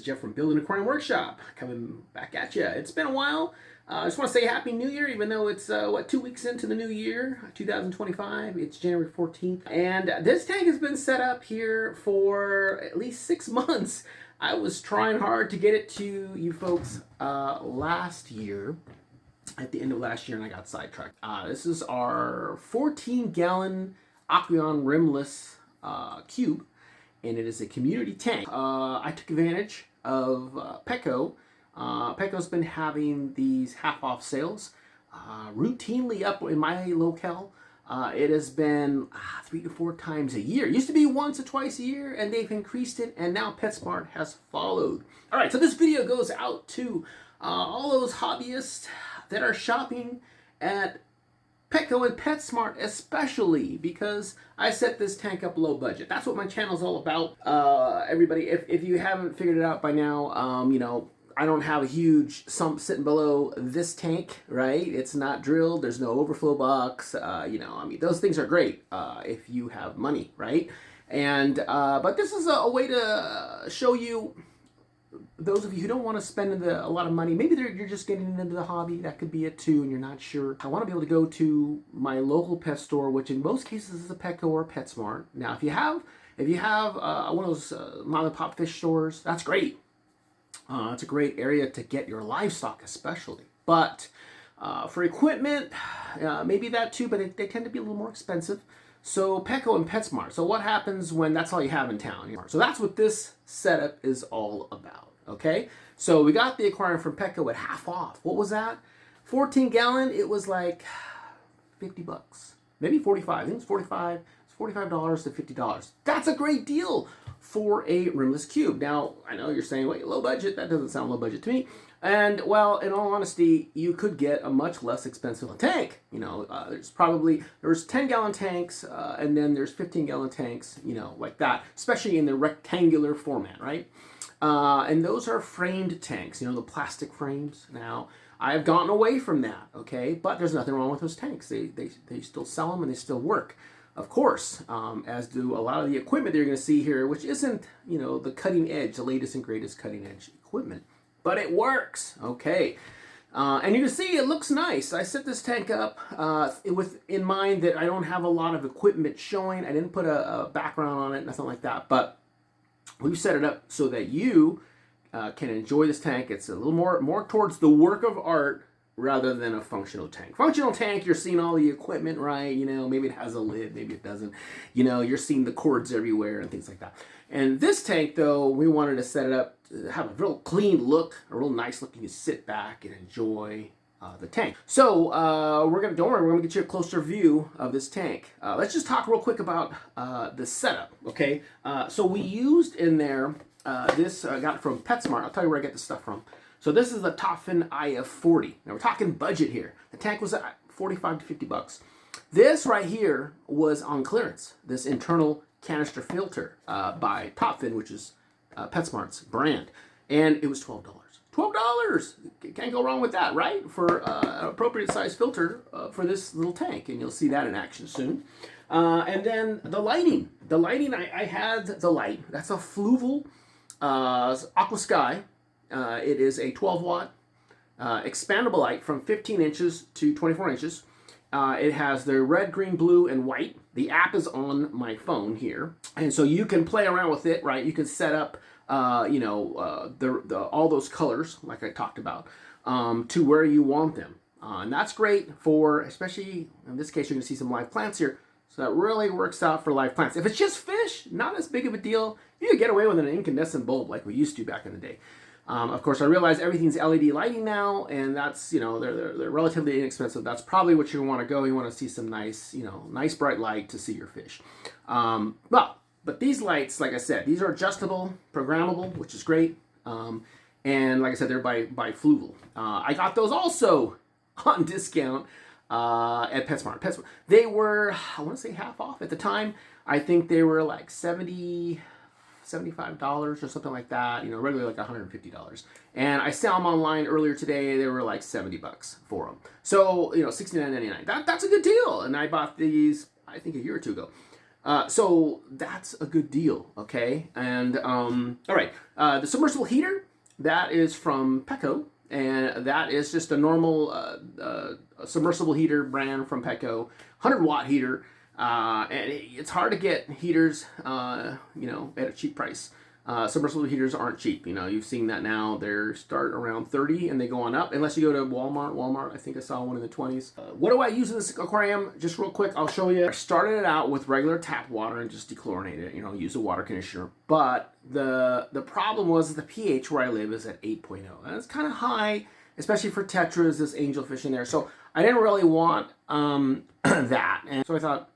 Jeff from Building Aquarium Workshop coming back at you. It's been a while. I just want to say Happy New Year, even though it's, 2 weeks into the new year, 2025. It's January 14th. And this tank has been set up here for at least 6 months. I was trying hard to get it to you folks last year, at the end of last year, and I got sidetracked. This is our 14-gallon Aqueon Rimless Cube, and it is a community tank. I took advantage of Petco. Petco's been having these half-off sales routinely up in my locale. It has been 3 to 4 times a year. It used to be once or twice a year, and they've increased it, and now PetSmart has followed. All right, so this video goes out to all those hobbyists that are shopping at Petco and PetSmart, especially because I set this tank up low budget. That's what my channel's all about. Everybody, if you haven't figured it out by now, you know, I don't have a huge sump sitting below this tank, right? It's not drilled. There's no overflow box. You know, I mean, those things are great if you have money, right? And but this is a way to show you, those of you who don't want to spend a lot of money, maybe you're just getting into the hobby, that could be it too, and you're not sure. I want to be able to go to my local pet store, which in most cases is a Petco or PetSmart. Now, if you have one of those mom and pop fish stores, that's great. It's a great area to get your livestock, especially. But for equipment, maybe that too, but they tend to be a little more expensive. So Petco and PetSmart. So what happens when that's all you have in town? So that's what this setup is all about. Okay, so we got the aquarium from Petco at half off. What was that? 14-gallon. It was like $50, maybe 45. I think it's 45. It's $45 to $50. That's a great deal for a rimless cube. Now, I know you're saying, wait, low budget? That doesn't sound low budget to me. And, well, in all honesty, you could get a much less expensive tank. You know, there's 10-gallon tanks, and then there's 15-gallon tanks, you know, like that, especially in the rectangular format, right? And those are framed tanks, you know, the plastic frames. Now, I've gotten away from that, okay? But there's nothing wrong with those tanks. They still sell them and they still work. Of course, as do a lot of the equipment that you're going to see here, which isn't, you know, the cutting edge, the latest and greatest cutting edge equipment, but it works, okay? And you can see it looks nice. I set this tank up with in mind that I don't have a lot of equipment showing. I didn't put a background on it, nothing like that, but we've set it up so that you can enjoy this tank. It's a little more towards the work of art rather than a functional tank. Functional tank, you're seeing all the equipment, right? You know, maybe it has a lid, maybe it doesn't. You know, you're seeing the cords everywhere and things like that. And this tank, though, we wanted to set it up to have a real clean look, a real nice look. You can sit back and enjoy the tank. So don't worry, we're gonna get you a closer view of this tank. Let's just talk real quick about the setup, okay? So we used in there, this I got from PetSmart. I'll tell you where I get this stuff from. So this is the Topfin IF40. Now we're talking budget here. The tank was at $45 to $50. This right here was on clearance. This internal canister filter by Topfin, which is PetSmart's brand, and it was $12. $12. Can't go wrong with that, right? For an appropriate size filter for this little tank, and you'll see that in action soon. And then the lighting. The lighting, I had the light. That's a Fluval Aqua Sky. It is a 12-watt expandable light from 15 inches to 24 inches. It has the red, green, blue, and white. The app is on my phone here. And so you can play around with it, right? You can set up, you know, all those colors, like I talked about, to where you want them. And that's great for, especially, in this case, you're going to see some live plants here. So that really works out for live plants. If it's just fish, not as big of a deal. You can get away with an incandescent bulb like we used to back in the day. Of course, I realize everything's LED lighting now, and that's, you know, they're relatively inexpensive. That's probably what you want to go. You want to see some nice, you know, nice bright light to see your fish. But these lights, like I said, these are adjustable, programmable, which is great. And like I said, they're by Fluval. I got those also on discount at PetSmart. They were, I want to say, half off at the time. I think they were like $75 or something like that, you know, regularly like $150. And I saw them online earlier today. They were like $70 for them. So, you know, $69.99. That's a good deal. And I bought these, I think, a year or two ago. So that's a good deal, okay? And all right, the submersible heater, that is from Petco, and that is just a normal submersible heater brand from Petco, 100-watt heater. And it's hard to get heaters, you know, at a cheap price. Submersible heaters aren't cheap. You know, you've seen that now. They start around 30 and they go on up. Unless you go to Walmart. Walmart, I think I saw one in the 20s. What do I use in this aquarium? Just real quick, I'll show you. I started it out with regular tap water and just dechlorinate it. You know, use a water conditioner. But the problem was the pH where I live is at 8.0. That's kind of high, especially for tetras, this angelfish in there. So I didn't really want that. And so I thought,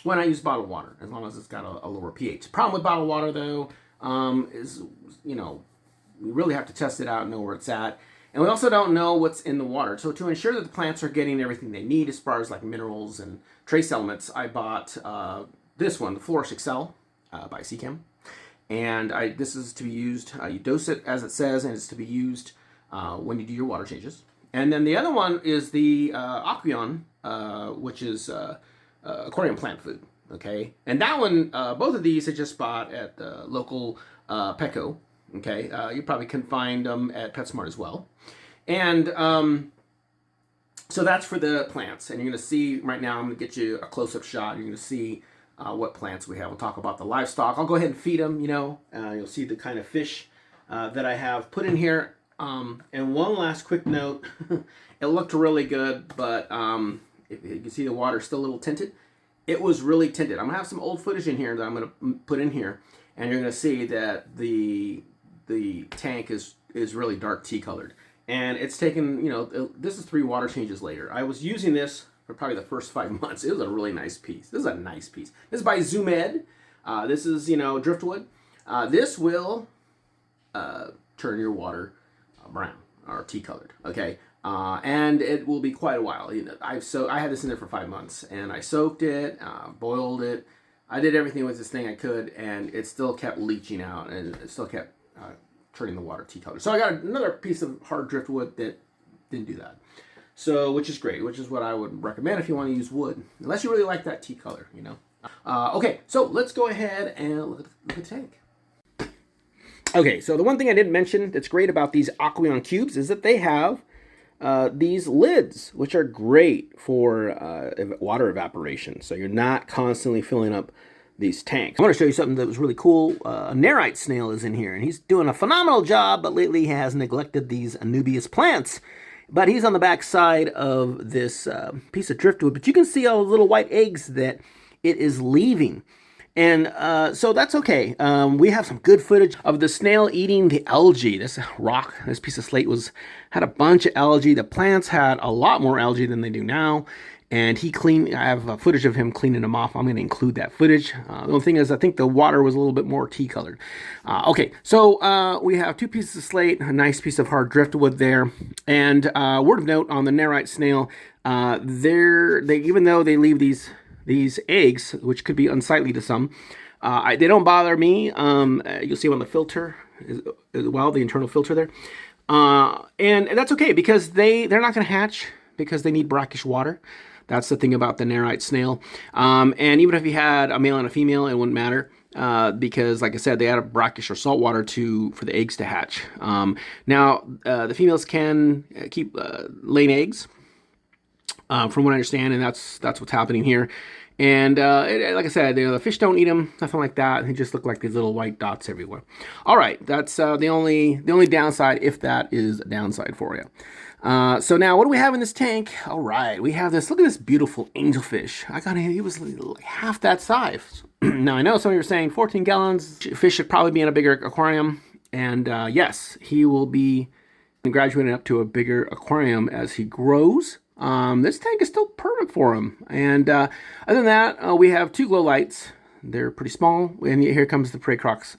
why not use bottled water, as long as it's got a lower pH. The problem with bottled water, though, is, you know, we really have to test it out and know where it's at. And we also don't know what's in the water. So to ensure that the plants are getting everything they need as far as like minerals and trace elements, I bought this one, the Flourish Excel by Seachem. And this is to be used, you dose it as it says, and it's to be used when you do your water changes. And then the other one is the Aqueon, which is aquarium plant food, okay? And that one, both of these I just bought at the local Petco, okay? You probably can find them at PetSmart as well. And so that's for the plants. And you're going to see right now, I'm going to get you a close-up shot. You're going to see what plants we have. We'll talk about the livestock. I'll go ahead and feed them, you know. You'll see the kind of fish that I have put in here. And one last quick note. It looked really good, but if you can see the water still a little tinted. It was really tinted. I'm going to have some old footage in here that I'm going to put in here. And you're going to see that the tank is really dark tea colored. And it's taken, you know, this is 3 water changes later. I was using this for probably the first 5 months. It was a really nice piece. This is a nice piece. This is by Zoom Ed. This is, you know, driftwood. This will turn your water brown or tea colored, okay? And it will be quite a while. You know, I had this in there for 5 months, and I soaked it, boiled it. I did everything with this thing I could, and it still kept leaching out, and it still kept turning the water tea color. So I got another piece of hard driftwood that didn't do that. So, which is great, which is what I would recommend if you want to use wood, unless you really like that tea color, you know. Okay, so let's go ahead and look at the tank. Okay, so the one thing I didn't mention that's great about these Aqueon cubes is that they have these lids, which are great for water evaporation. So you're not constantly filling up these tanks. I want to show you something that was really cool. A Nerite snail is in here, and he's doing a phenomenal job, but lately he has neglected these Anubias plants. But he's on the back side of this piece of driftwood. But you can see all the little white eggs that it is leaving. And so that's okay. We have some good footage of the snail eating the algae. This rock, this piece of slate had a bunch of algae. The plants had a lot more algae than they do now. And I have footage of him cleaning them off. I'm going to include that footage. The only thing is I think the water was a little bit more tea colored. Okay, so we have 2 pieces of slate, a nice piece of hard driftwood there. And word of note on the Nerite snail, even though they leave these eggs, which could be unsightly to some, they don't bother me. You'll see on the filter as well, the internal filter there. And that's okay because they're not going to hatch because they need brackish water. That's the thing about the Nerite snail. And even if you had a male and a female, it wouldn't matter because, like I said, they add brackish or salt water for the eggs to hatch. Now, the females can keep laying eggs, from what I understand, and that's what's happening here. And like I said, the fish don't eat them, nothing like that. They just look like these little white dots everywhere. All right, that's the only downside, if that is a downside for you. So now, what do we have in this tank? All right, we have this. Look at this beautiful angelfish. I got him. He was like half that size. Now, I know some of you are saying 14 gallons. Fish should probably be in a bigger aquarium. And yes, he will be graduating up to a bigger aquarium as he grows. This tank is still perfect for him. And other than that, we have 2 glow lights. They're pretty small. And here comes the Praecox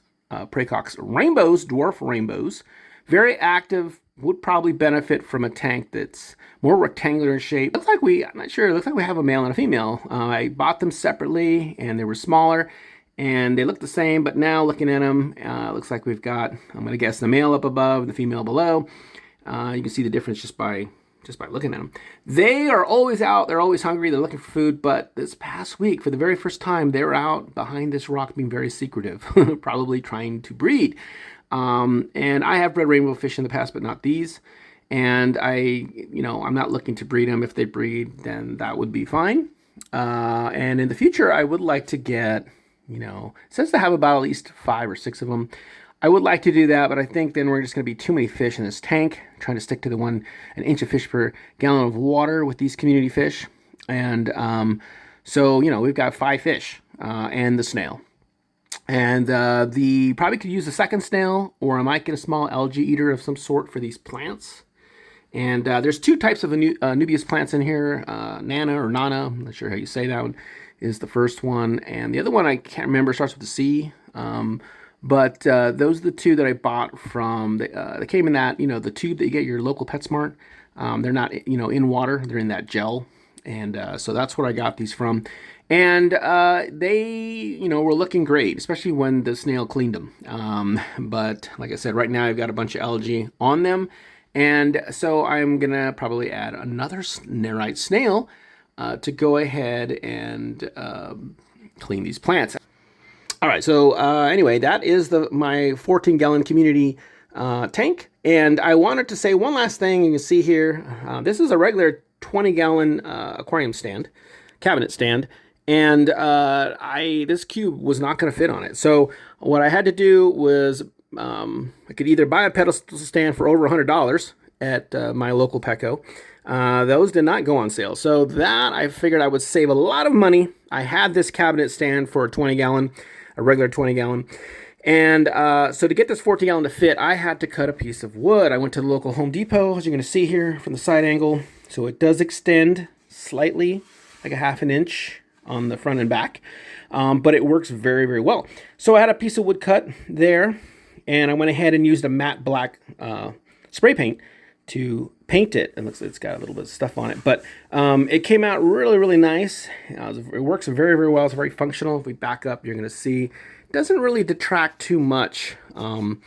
rainbows, dwarf rainbows. Very active. Would probably benefit from a tank that's more rectangular in shape. I'm not sure, it looks like we have a male and a female. I bought them separately and they were smaller and they look the same, but now looking at them, looks like we've got, I'm going to guess, the male up above, the female below. You can see the difference just by just by looking at them. They are always out. They're always hungry. They're looking for food. But this past week, for the very first time, they're out behind this rock being very secretive, probably trying to breed. And I have bred rainbow fish in the past, but not these. And I'm not looking to breed them. If they breed, then that would be fine. And in the future, I would like to get, it says to have about at least 5 or 6 of them. I would like to do that, but I think then we're just going to be too many fish in this tank, trying to stick to an inch of fish per gallon of water with these community fish. And so, we've got 5 fish and the snail. And probably could use a second snail, or I might get a small algae eater of some sort for these plants. And there's 2 types of Anubias plants in here. Nana or Nana, I'm not sure how you say that one, is the first one. And the other one I can't remember, starts with a C. But those are the 2 that I bought from, they came in that, the tube that you get at your local PetSmart. They're not, in water, they're in that gel. And so that's where I got these from. And they, were looking great, especially when the snail cleaned them. But like I said, right now I've got a bunch of algae on them. And so I'm going to probably add another Nerite snail to go ahead and clean these plants. All right, so anyway, that is my 14-gallon community tank. And I wanted to say one last thing. You can see here, this is a regular 20-gallon aquarium stand, cabinet stand. And this cube was not going to fit on it. So what I had to do was I could either buy a pedestal stand for over $100 at my local Petco. Those did not go on sale. So that I figured I would save a lot of money. I had this cabinet stand for a 20-gallon, a regular 20-gallon. And so to get this 14-gallon to fit, I had to cut a piece of wood. I went to the local Home Depot, as you're going to see here from the side angle. So it does extend slightly, like a ½ an inch on the front and back. But it works very, very well. So I had a piece of wood cut there, and I went ahead and used a matte black spray paint to paint it. It looks like it's got a little bit of stuff on it, but it came out really, really nice. It works very, very well. It's very functional. If we back up, you're going to see it doesn't really detract too much, from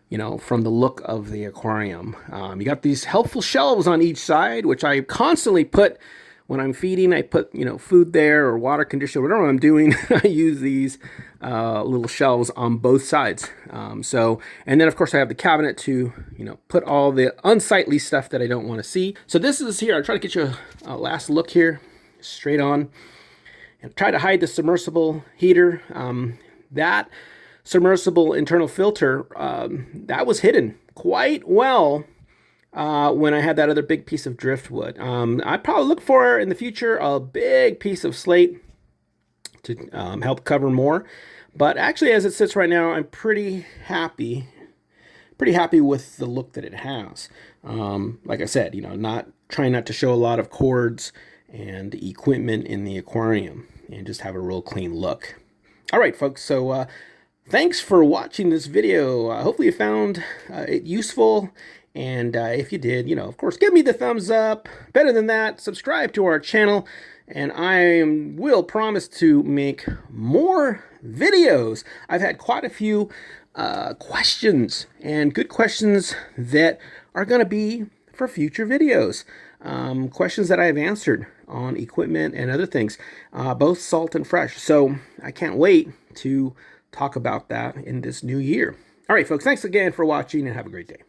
the look of the aquarium. You got these helpful shelves on each side, which I constantly put when I'm feeding. I put, food there or water conditioner, whatever I'm doing. I use these little shelves on both sides. And then of course I have the cabinet to, put all the unsightly stuff that I don't want to see. So this is here. I'll try to get you a last look here, straight on, and try to hide the submersible heater. That submersible internal filter, that was hidden quite well when I had that other big piece of driftwood. I'd probably look for, in the future, a big piece of slate to help cover more. But actually, as it sits right now, I'm pretty happy with the look that it has. Like I said, trying not to show a lot of cords and equipment in the aquarium, and just have a real clean look. All right, folks, so thanks for watching this video. Hopefully you found it useful. And if you did, of course, give me the thumbs up. Better than that, subscribe to our channel. And I will promise to make more videos. I've had quite a few questions, and good questions that are going to be for future videos. Questions that I've answered on equipment and other things, both salt and fresh. So I can't wait to talk about that in this new year. All right, folks, thanks again for watching, and have a great day.